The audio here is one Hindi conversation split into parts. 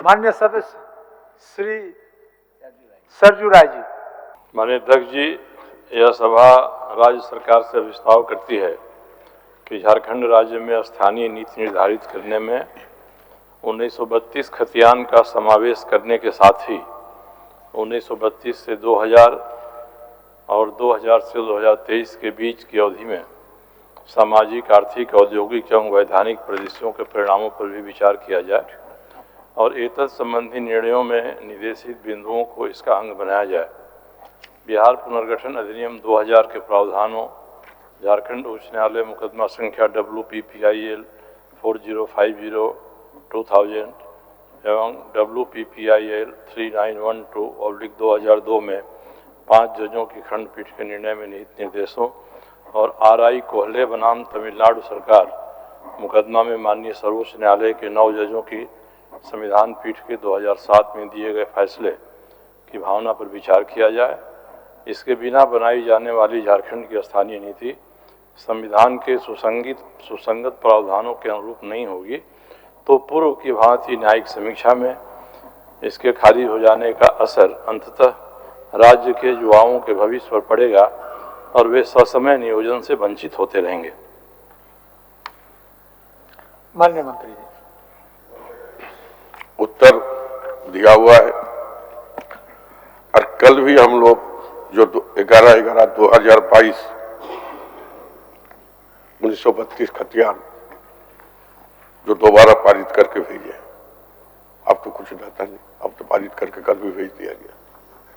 माननीय सदस्य श्री सरजू राय जी। माननीय अध्यक्ष जी, यह सभा राज्य सरकार से विस्तार करती है कि झारखंड राज्य में स्थानीय नीति निर्धारित करने में 1932 खतियान का समावेश करने के साथ ही 1932 से 2000 और 2000 से 2023 के बीच की अवधि में सामाजिक, आर्थिक, औद्योगिक एवं वैधानिक परिदृश्यों के परिणामों पर भी विचार किया जाए और एतत् संबंधी निर्णयों में निर्देशित बिंदुओं को इसका अंग बनाया जाए। बिहार पुनर्गठन अधिनियम 2000 के प्रावधानों, झारखंड उच्च न्यायालय मुकदमा संख्या WPPIL 4050/2000 एवं WPPIL 3912/2002 में 5 जजों की खंडपीठ के निर्णय में निहित निर्देशों और RI कोहले बनाम तमिलनाडु सरकार मुकदमा में माननीय सर्वोच्च न्यायालय के 9 जजों की संविधान पीठ के 2007 में दिए गए फैसले की भावना पर विचार किया जाए। इसके बिना बनाई जाने वाली झारखंड की स्थानीय नीति संविधान के सुसंगत प्रावधानों के अनुरूप नहीं होगी तो पूर्व की भांति न्यायिक समीक्षा में इसके खारिज हो जाने का असर अंततः राज्य के युवाओं के भविष्य पर पड़ेगा और वे ससमय नियोजन से वंचित होते रहेंगे। माननीय मंत्री जी। उत्तर दिया हुआ है और कल भी हम लोग जो 11/11/2022 1932 खतियान जो दोबारा पारित करके भेजे, अब तो कुछ रहता नहीं, अब तो पारित करके कल भी भेज दिया गया।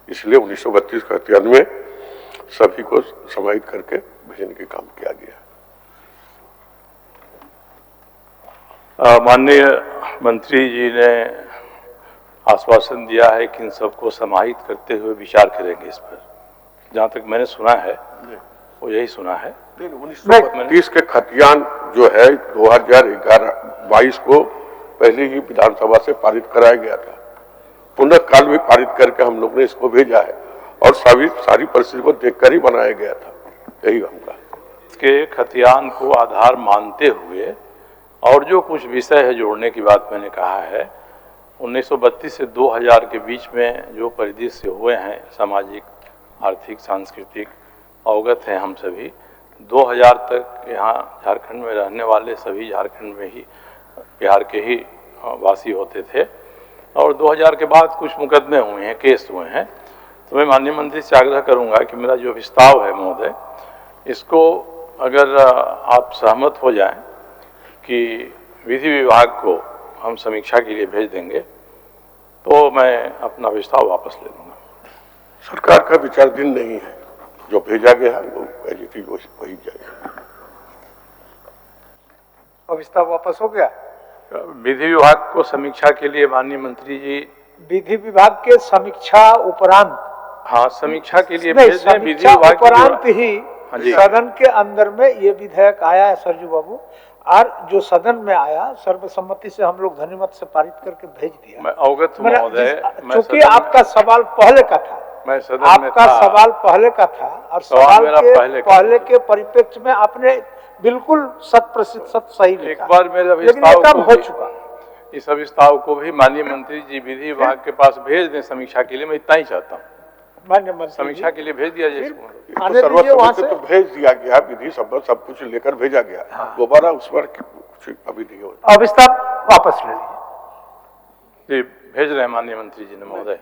इसलिए 1932 खतियान में सभी को समाहित करके भेजने के काम किया गया। माननीय मंत्री जी ने आश्वासन दिया है कि इन सबको समाहित करते हुए विचार करेंगे इस पर। जहाँ तक मैंने सुना है वो यही सुना है। 1932 के खतियान जो है 2011-22 को पहले ही विधानसभा से पारित कराया गया था। पुनः काल भी पारित करके हम लोग ने इसको भेजा है और सारी परिस्थिति को देखकर ही बनाया गया था। यही हम कहा। इसके खतियान को आधार मानते हुए और जो कुछ विषय है जोड़ने की बात मैंने कहा है, 1932 से 2000 के बीच में जो परिदृश्य हुए हैं सामाजिक, आर्थिक, सांस्कृतिक, अवगत हैं हम सभी। 2000 तक यहाँ झारखंड में रहने वाले सभी झारखंड में ही, बिहार के ही वासी होते थे और 2000 के बाद कुछ मुकदमे हुए हैं, केस हुए हैं। तो मैं माननीय मंत्री से आग्रह करूँगा कि मेरा जो प्रस्ताव है महोदय, इसको अगर आप सहमत हो जाएं कि विधि विभाग को हम समीक्षा के लिए भेज देंगे तो मैं अपना प्रस्ताव वापस ले लूँगा। सरकार का विचाराधीन नहीं है, जो भेजा गया है वो वही जाएगा। अब प्रस्ताव वापस हो गया। विधि विभाग को समीक्षा के लिए माननीय मंत्री जी, विधि विभाग के समीक्षा उपरांत, हाँ समीक्षा के लिए भेज दें। विधि विभाग उपरांत ही सदन के अंदर में ये विधेयक आया है सरजू बाबू, और जो सदन में आया सर्वसम्मति से हम लोग ध्वनिमत से पारित करके भेज दिया। मैं अवगत हूं महोदय, चूंकि आपका सवाल पहले का था, मैं सदन में आपका था। सवाल पहले का था और सवाल के पहले के परिप्रेक्ष्य में आपने बिल्कुल 100% सही लिखा। एक बार मेरा प्रस्ताव हो चुका। इस प्रस्ताव को भी माननीय मंत्री जी विधि विभाग के पास भेज दें समीक्षा के लिए। मैं इतना ही चाहता हूँ, माननीय मंत्री समीक्षा के लिए भेज दिया जाए। सर्वसम्मति तो भेज दिया गया, विधि सब कुछ लेकर भेजा गया। दोबारा उस पर अभी नहीं होता। अब प्रस्ताव वापस ले लीजिए। जी भेज रहे हैं माननीय मंत्री जी ने महोदय।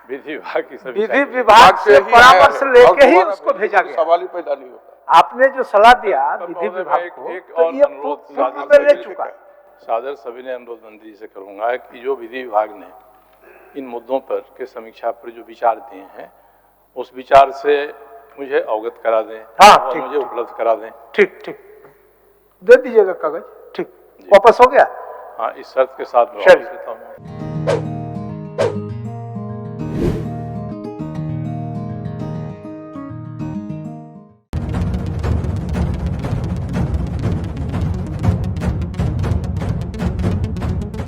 विधि विभाग की विधि विभाग से परामर्श लेके ही उसको भेजा गया। सवाल ही पैदा नहीं होता। आपने जो सलाह दिया विधि विभाग को, तो ये ले चुका। सादर सभी ने अनुरोध मंत्री जी से करूंगा कि जो विधि विभाग ने इन मुद्दों पर के समीक्षा पर जो विचार दिए हैं उस विचार से मुझे अवगत करा दें। हाँ, और मुझे उपलब्ध करा दें। ठीक दे दीजिएगा कागज। ठीक वापस हो गया। हाँ, इस शर्त के साथ मैं वापस लेता हूँ।